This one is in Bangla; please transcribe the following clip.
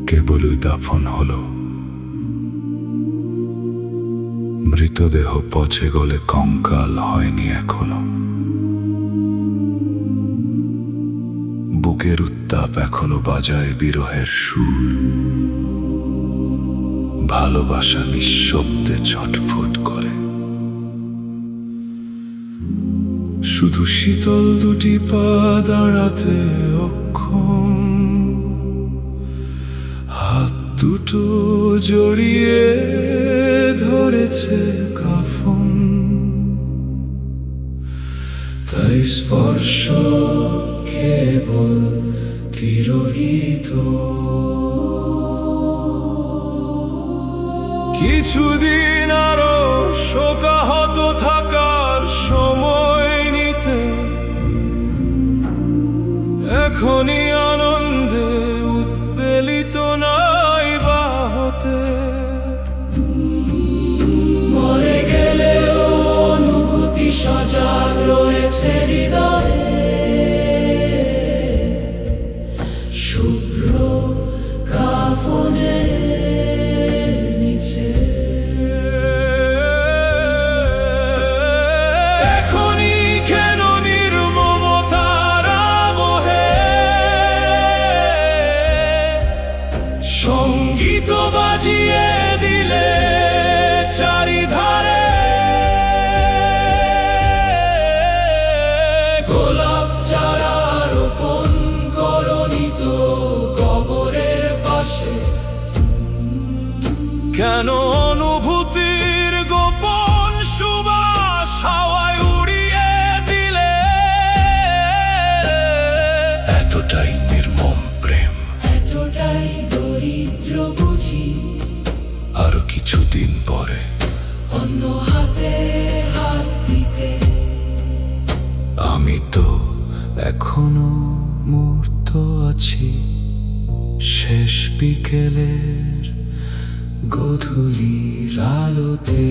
কেবলই দাফন হলো, মৃতদেহ পচে গলে কঙ্কাল হয়নি এখনো। বুকের উত্তাপ এখনো বাজায় বিরহের সুর, ভালোবাসা নিঃশব্দে ছটফট করে। শুধু শীতল দুটি পা দাঁড়াতে অক্ষম, হাত দুটো জড়িয়ে ধরেছে কাফন। তাই স্পর্শ কেবল তিরোহিত। কিছুদিন আরো শোকাহত থাকার সময় নিতে, এখনই আনন্দে উদ্বেলিত নাই বা হতে। মরে গেলেও অনুভূতি সজাগ রয়েছে হৃদয়ে, শুভ্র কাফনের নিচে। এখনই কেন নির্মমতার আবহে সঙ্গীত বাজিয়ে দিলে চারিধারে। গোলাপ চারা রোপণ করনি তো কবরের পাশে, কেন অনুভূতির গোপন সুবাস হাওয়ায় উড়িয়ে দিলে? এতটাই নির্মম প্রেম, এতটাই দরিদ্র বুঝি। আরো কিছুদিন পরে অন্য হাতে হাত দিতে, আমি তো এখনো মূর্ত আছি শেষ বিকেলের গধূলির আলোতে।